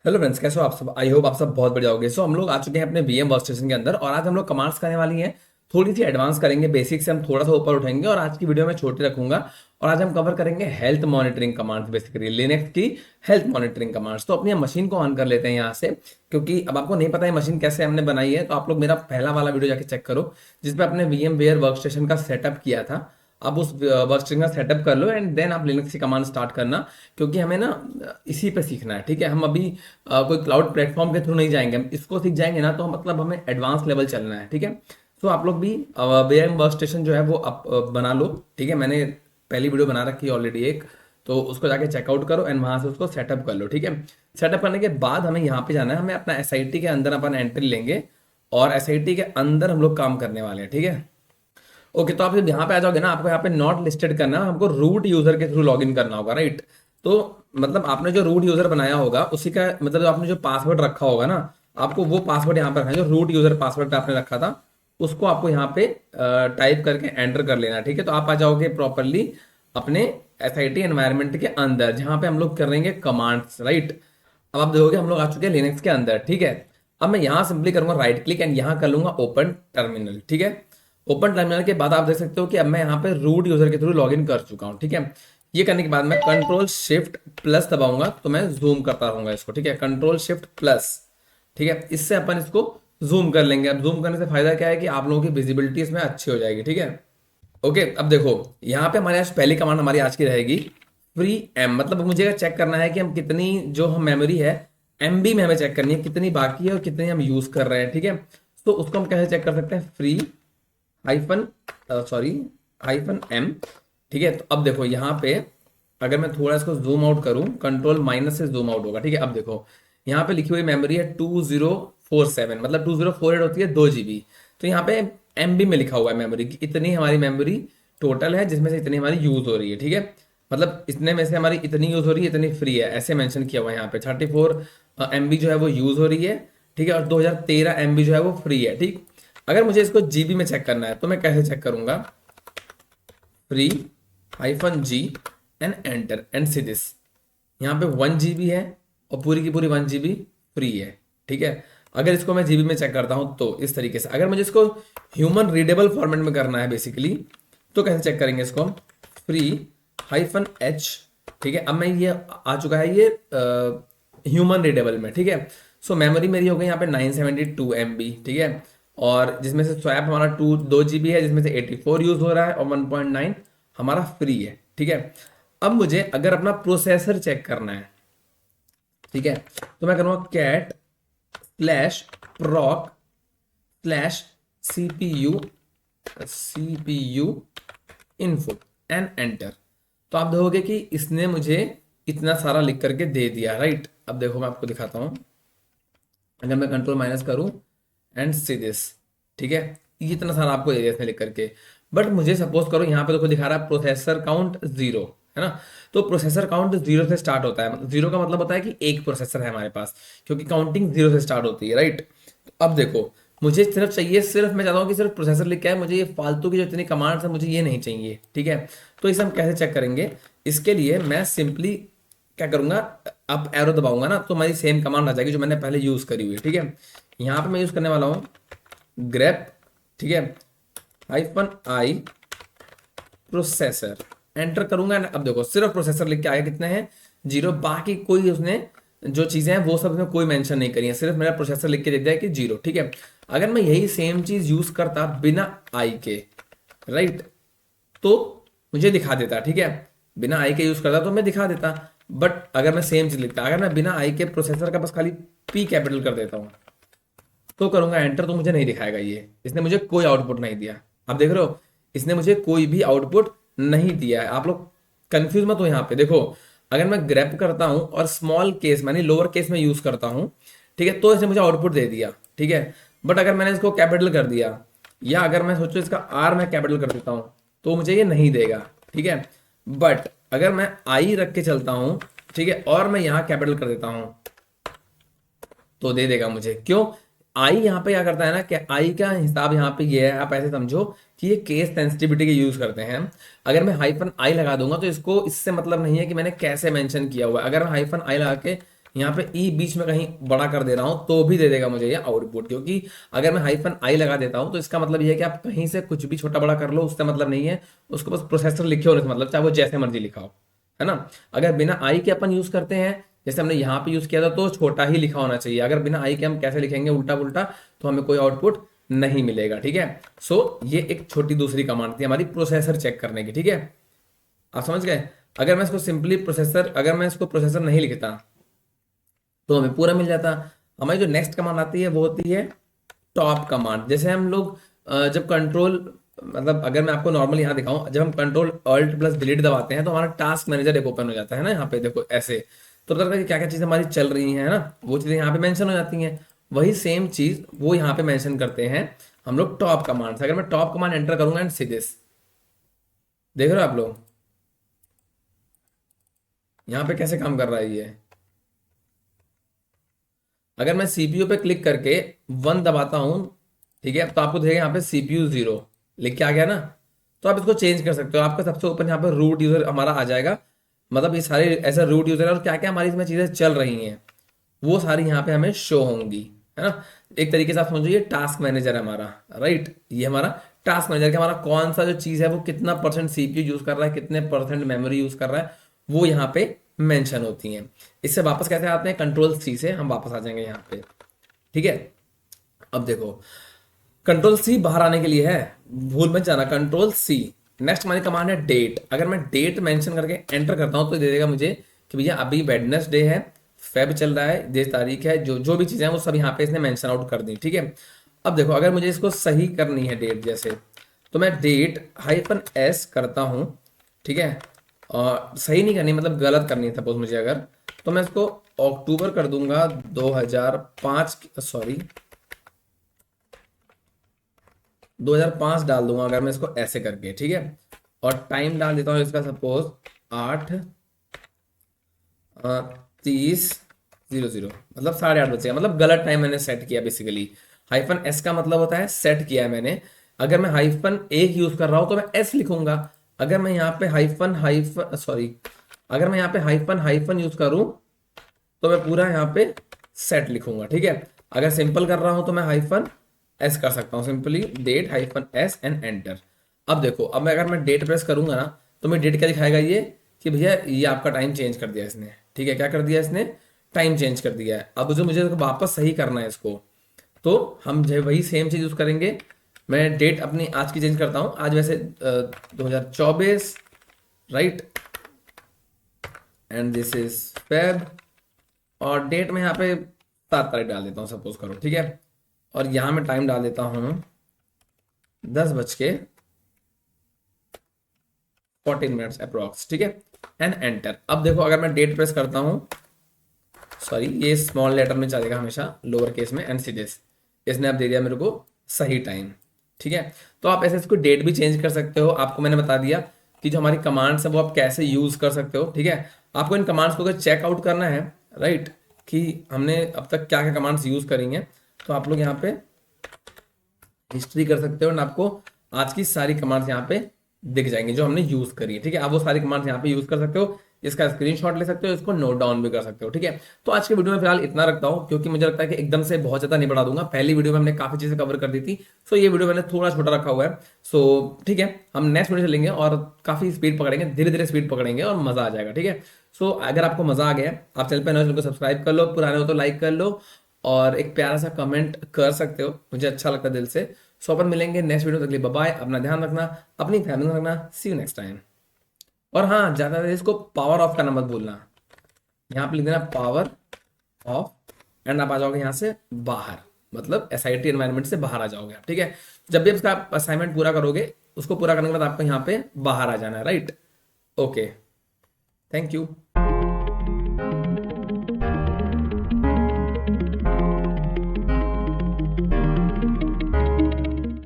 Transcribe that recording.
Hello friends, कैसे हो आप सब। आई होप आप सब बहुत बढ़िया होगे। हम लोग आ चुके हैं अपने वीएम वर्क स्टेशन के अंदर और आज हम लोग कमांड्स करने वाली हैं। थोड़ी सी एडवांस करेंगे, बेसिक से हम थोड़ा सा ऊपर उठेंगे और आज की वीडियो में छोटी रखूंगा। और आज हम कवर करेंगे health monitoring commands, basically Linux की हेल्थ मॉनिटरिंग कमांड्स। तो अपनी मशीन को ऑन कर लेते हैं यहाँ से, क्योंकि अब आपको नहीं पता है मशीन कैसे हमने बनाई है। तो आप लोग मेरा पहला वाला वीडियो जाके चेक करो जिसपे अपने वीएम वेयर वर्क स्टेशन का सेटअप किया था। आप उस वर्क स्टेशन का सेटअप कर लो एंड देन आप लिनक्स की कमांड स्टार्ट करना, क्योंकि हमें ना इसी पे सीखना है। ठीक है, हम अभी कोई क्लाउड प्लेटफॉर्म के थ्रू नहीं जाएंगे। हम इसको सीख जाएंगे ना तो मतलब हमें एडवांस लेवल चलना है। ठीक है, तो आप लोग भी वीएम वर्क स्टेशन जो है वो बना लो। ठीक है, मैंने पहली वीडियो बना रखी है ऑलरेडी एक, तो उसको जाके चेकआउट करो एंड वहां से उसको सेटअप कर लो। ठीक है, सेटअप करने के बाद हमें यहाँ पे जाना है। हमें अपना एसआईटी के अंदर अपन एंट्री लेंगे और एसआईटी के अंदर हम लोग काम करने वाले हैं। ठीक है, ओके। तो आप जब यहाँ पे आ जाओगे ना, आपको यहाँ पे नॉट लिस्टेड करना है, हमको रूट यूजर के थ्रू लॉगिन करना होगा, राइट। तो मतलब आपने जो रूट यूजर बनाया होगा उसी का मतलब जो आपने जो पासवर्ड रखा होगा ना, आपको वो पासवर्ड यहाँ पे रखना है। जो रूट यूजर पासवर्ड आपने रखा था उसको आपको यहाँ पे टाइप करके एंटर कर लेना है। ठीक है, तो आप आ जाओगे प्रॉपरली अपने एसआईटी एनवायरनमेंट के अंदर जहाँ पे हम लोग करेंगे कमांड्स, राइट। अब आप देखोगे हम लोग आ चुके हैं लिनक्स के अंदर। ठीक है, अब मैं यहाँ सिंपली करूंगा राइट क्लिक एंड यहाँ कर लूंगा ओपन टर्मिनल। ठीक है, ओपन टर्मिनल के बाद आप देख सकते हो कि अब मैं यहाँ पे रूट यूजर के थ्रू लॉगिन कर चुका हूँ। ठीक है, ये करने के बाद मैं कंट्रोल शिफ्ट प्लस दबाऊंगा तो मैं जूम करता रहूंगा इसको। ठीक है, कंट्रोल शिफ्ट प्लस। ठीक है, इससे अपन इसको जूम कर लेंगे। अब जूम करने से फायदा क्या है कि आप लोगों की विजिबिलिटी इसमें अच्छी हो जाएगी। ठीक है, ओके। अब देखो यहाँ पे हमारे आज पहली कमांड हमारी आज की रहेगी फ्री एम। मतलब मुझे चेक करना है कि हम कितनी जो हम मेमोरी है एमबी में हमें चेक करनी है, कितनी बाकी है और कितनी हम यूज कर रहे हैं। ठीक है, तो उसको हम कैसे चेक कर सकते हैं, free hyphen sorry hyphen M. ठीक है, तो अब देखो यहाँ पे अगर मैं थोड़ा इसको जूम आउट करूं, कंट्रोल माइनस से जूम आउट होगा। ठीक है, अब देखो यहाँ पे लिखी हुई मेमोरी है 2047, मतलब 2048 होती है 2 GB। तो यहाँ पे एमबी में लिखा हुआ है मेमोरी की इतनी हमारी मेमोरी टोटल है, जिसमें से इतनी हमारी यूज हो रही है। ठीक है, मतलब इतने में से हमारी इतनी यूज हो रही है, इतनी फ्री है, ऐसे मेंशन किया हुआ है यहाँ पे। 34 MB जो है वो यूज हो रही है। ठीक है, और 2013 MB जो है वो फ्री है। ठीक, अगर मुझे इसको जीबी में चेक करना है तो मैं कैसे चेक करूंगा, free hyphen G and enter and see this. यहाँ पे 1 GB है और पूरी की पूरी 1 GB फ्री है। ठीक है, अगर इसको मैं जीबी में चेक करता हूँ तो इस तरीके से। अगर मुझे इसको ह्यूमन रीडेबल फॉर्मेट में करना है बेसिकली, तो कैसे चेक करेंगे इसको हम, फ्री हाइफन एच। ठीक है, अब मैं ये आ चुका है ये ह्यूमन रीडेबल में। ठीक है, सो मेमोरी मेरी हो गई यहाँ पे 972 MB। ठीक है, और जिसमें से स्वैप हमारा 2 GB है, जिसमें से 84 यूज हो रहा है और 1.9 हमारा फ्री है। ठीक है, अब मुझे अगर अपना प्रोसेसर चेक करना है, ठीक है, तो मैं करूँगा cat slash proc slash CPU CPU info and enter. तो आप देखोगे कि इसने मुझे इतना सारा लिख करके दे दिया, राइट। अब देखो मैं आपको दिखाता हूं, अगर मैं कंट्रोल माइनस करूं एंड सी दिस। ठीक है, ये इतना सारा आपको दे दिया इसने लिख करके। बट मुझे सपोज करो यहाँ पे देखो दिखा रहा है प्रोसेसर काउंट 0, है ना। तो प्रोसेसर काउंट 0 से स्टार्ट होता है। मतलब 0 का मतलब होता है कि एक प्रोसेसर है हमारे पास, क्योंकि काउंटिंग 0 से स्टार्ट होती है, राइट। अब देखो मुझे सिर्फ चाहिए, सिर्फ मैं चाहता हूँ कि सिर्फ प्रोसेसर लिख के आए, मुझे ये फालतू की जो इतनी कमांड्स है मुझे ये नहीं चाहिए। ठीक है, तो इसे हम कैसे चेक करेंगे, इसके लिए मैं सिंपली क्या करूंगा, अप एरो दबाऊंगा ना तो मेरी सेम कमांड आ जाएगी जो मैंने पहले यूज करी हुई है। ठीक है, यहाँ पे मैं यूज करने वाला हूँ ग्रेप। ठीक है, हाइफन आई प्रोसेसर, एंटर करूंगा। अब देखो सिर्फ प्रोसेसर लिख के आया, कितने हैं 0। बाकी कोई उसने जो चीजें हैं वो सब उसने कोई मेंशन नहीं करी है, सिर्फ मेरा प्रोसेसर लिख के दे दिया है कि 0। ठीक है, अगर मैं यही सेम चीज यूज करता बिना आई के, राइट, तो मुझे दिखा देता। ठीक है, बिना आई के यूज करता तो मैं दिखा देता। बट अगर मैं सेम चीज लिखता, अगर मैं बिना आई के प्रोसेसर का बस खाली पी कैपिटल कर देता हूं तो करूंगा एंटर, तो मुझे नहीं दिखाएगा ये। इसने मुझे कोई आउटपुट नहीं दिया। आप देख रहे हो, इसने मुझे कोई भी आउटपुट नहीं दिया है। आप लोग कंफ्यूज मत हो यहाँ पे। देखो अगर मैं ग्रेप करता हूं और स्मॉल केस मानी लोअर केस में यूज करता हूं, ठीक है, तो इसने मुझे आउटपुट दे दिया। ठीक है, बट अगर मैंने इसको कैपिटल कर दिया, या अगर मैं सोचो इसका आर मैं कैपिटल कर देता हूं, तो मुझे ये नहीं देगा। ठीक है, बट अगर मैं आई रख के चलता हूं, ठीक है, और मैं यहां कैपिटल कर देता हूं तो दे देगा मुझे। क्यों, आई यहाँ पे क्या करता है ना कि आई का हिसाब यहाँ पे ये है, आप ऐसे समझो कि ये केस सेंसिटिविटी के यूज करते हैं। अगर मैं हाइफन आई लगा दूंगा तो इसको इससे मतलब नहीं है कि मैंने कैसे मेंशन किया हुआ है। अगर मैं हाइफन आई लगा के यहाँ पे ई बीच में कहीं बड़ा कर दे रहा हूँ तो भी दे देगा मुझे ये आउटपुट, क्योंकि अगर मैं हाइफन आई लगा देता हूँ तो इसका मतलब ये है कि आप कहीं से कुछ भी छोटा बड़ा कर लो, उससे मतलब नहीं है, उसको बस प्रोसेसर लिखे होने से मतलब, चाहे वो जैसे मर्जी लिखा हो, है ना। अगर बिना आई के अपन यूज करते हैं, जैसे हमने यहाँ पे यूज किया था, तो छोटा ही लिखा होना चाहिए। अगर बिना आई के हम कैसे लिखेंगे उल्टा पुल्टा, तो हमें कोई आउटपुट नहीं मिलेगा, ठीक है। सो ये एक छोटी दूसरी कमांड थी हमारी प्रोसेसर चेक करने की, ठीक है, आप समझ गए। अगर मैं इसको सिंपली प्रोसेसर, अगर मैं इसको प्रोसेसर नहीं लिखता तो हमें पूरा मिल जाता। हमारी जो नेक्स्ट कमांड आती है वो होती है टॉप कमांड। जैसे हम लोग जब कंट्रोल, मतलब अगर मैं आपको नॉर्मली यहाँ दिखाऊं, जब हम कंट्रोल अल्ट प्लस डिलीट दबाते हैं तो हमारा टास्क मैनेजर एक ओपन हो जाता है ना, यहाँ पे देखो ऐसे। तो पता लगता है कि क्या क्या चीज़ें हमारी चल रही हैं, है ना, वो चीज़ें यहाँ पे मेंशन हो जाती हैं। वही सेम चीज़ वो यहाँ पे मेंशन करते हैं हम लोग टॉप कमांड से। अगर मैं टॉप कमांड एंटर करूंगा एंड सी दिस, देख रहे हो आप लोग यहाँ पे कैसे काम कर रहा है ये। अगर मैं सीपीयू पे क्लिक करके 1 दबाता हूं, ठीक है, तो आपको दिखेगा यहाँ पे सीपीयू 0 लिख के आ गया ना। तो आप इसको चेंज कर सकते हो, आपका सबसे ऊपर यहाँ पे रूट यूजर हमारा आ जाएगा, मतलब ये सारे ऐसे रूट यूजर है और क्या क्या हमारी इसमें चीजें चल रही हैं वो सारी यहाँ पे हमें शो होंगी, है ना। एक तरीके से आप समझो ये टास्क मैनेजर है हमारा, राइट, ये हमारा टास्क मैनेजर कि हमारा कौन सा जो चीज़ है वो कितना परसेंट सीपीयू यूज कर रहा है, कितने परसेंट मेमोरी यूज कर रहा है, वो यहाँ पे मेंशन होती हैं। इससे वापस कैसे आते हैं, कंट्रोल सी से हम वापस आ जाएंगे यहाँ पे, ठीक है। अब देखो कंट्रोल सी बाहर आने के लिए है, भूल मत जाना, कंट्रोल सी। नेक्स्ट हमारी कमांड है डेट। अगर मैं डेट मेंशन करके एंटर करता हूं तो दे देगा मुझे कि भैया अभी वेडनेसडे है, फेब चल रहा है, ये तारीख है, जो जो भी चीज़ें हैं वो सब यहाँ पे इसने मेंशन आउट कर दी, ठीक है। अब देखो अगर मुझे इसको सही करनी है डेट जैसे, तो मैं डेट हाइफन एस करता हूँ, ठीक है। और सही नहीं करनी मतलब गलत करनी है सपोज मुझे अगर, तो मैं इसको अक्टूबर कर दूंगा 2005, सॉरी 2005 डाल दूंगा अगर मैं इसको ऐसे करके, ठीक है। और टाइम डाल देता हूँ इसका सपोज 8:30 मतलब 8:30 बजेगा, मतलब गलत टाइम मैंने सेट किया बेसिकली। हाइफन एस का मतलब होता है सेट किया है मैंने। अगर मैं हाइफन एक यूज कर रहा हूं तो मैं एस लिखूंगा। अगर मैं यहाँ पे हाइफन हाइफन सॉरी अगर मैं यहाँ पे हाइफन हाइफन यूज करूं तो मैं पूरा यहाँ पे सेट लिखूंगा, ठीक है। अगर सिंपल कर रहा हूं तो मैं हाइफन एस कर सकता हूँ, simply date hyphen S and enter. अब देखो अब मैं अगर मैं डेट प्रेस करूंगा ना तो मैं डेट क्या दिखाएगा ये कि भैया ये आपका टाइम चेंज कर दिया इसने, ठीक है। क्या कर दिया इसने, टाइम चेंज कर दिया है। अब जो मुझे वापस सही करना है इसको, तो हम जो वही सेम चीज यूज करेंगे। मैं डेट अपनी आज की चेंज करता हूँ, आज वैसे 2024, right, and this is Feb, और डेट में यहाँ पे 7 तारीख डाल देता हूँ सपोज करो, ठीक है। और यहाँ मैं टाइम डाल देता हूँ 10:14 अप्रोक्स, ठीक है, एंड एंटर। अब देखो अगर मैं डेट प्रेस करता हूँ, सॉरी ये स्मॉल लेटर में चलेगा हमेशा, लोअर केस में, एंड सीधेस इसने अब दे दिया मेरे को सही टाइम, ठीक है। तो आप ऐसे इसको डेट भी चेंज कर सकते हो। आपको मैंने बता दिया कि जो हमारी कमांड्स है वो आप कैसे यूज कर सकते हो, ठीक है। आपको इन कमांड्स को अगर चेकआउट करना है, राइट, कि हमने अब तक क्या क्या कमांड्स यूज करी हैं, तो आप लोग यहाँ पे हिस्ट्री कर सकते हो और आपको आज की सारी कमांड्स यहाँ पे दिख जाएंगी जो हमने यूज करी है, ठीक है। आप वो सारी कमांड्स यहाँ पे यूज कर सकते हो, इसका स्क्रीनशॉट ले सकते हो, इसको नोट डाउन भी कर सकते हो, ठीक है। तो आज के वीडियो में फिलहाल इतना रखता हूँ क्योंकि मुझे लगता है कि एकदम से बहुत ज्यादा नहीं बढ़ा दूंगा। पहली वीडियो में हमने काफी चीजें कवर कर दी थी, सो ये वीडियो मैंने थोड़ा छोटा रखा हुआ है। सो ठीक है, हम नेक्स्ट वीडियो चलेंगे और काफी स्पीड पकड़ेंगे, धीरे धीरे स्पीड पकड़ेंगे और मजा आ जाएगा, ठीक है। सो अगर आपको मजा आ गया, आप चैनल पर नए हो तो सब्सक्राइब कर लो, पुराने हो तो लाइक कर लो और एक प्यारा सा कमेंट कर सकते हो, मुझे अच्छा लगता है दिल से। सो अपन मिलेंगे नेक्स्ट वीडियो, तक के लिए बाय बाय, अपना ध्यान रखना, अपनी फैमिली में रखना, सी यू नेक्स्ट टाइम। और हाँ, ज्यादा इसको पावर ऑफ करना मत भूलना, यहाँ पे लिख देना पावर ऑफ एंड आप आ जाओगे यहाँ से बाहर, मतलब एसआईटी एनवायरनमेंट से बाहर आ जाओगे आप, ठीक है। जब भी इसका असाइनमेंट पूरा करोगे, उसको पूरा करने के बाद आपको यहाँ पे बाहर आ जाना है, राइट, ओके, थैंक यू।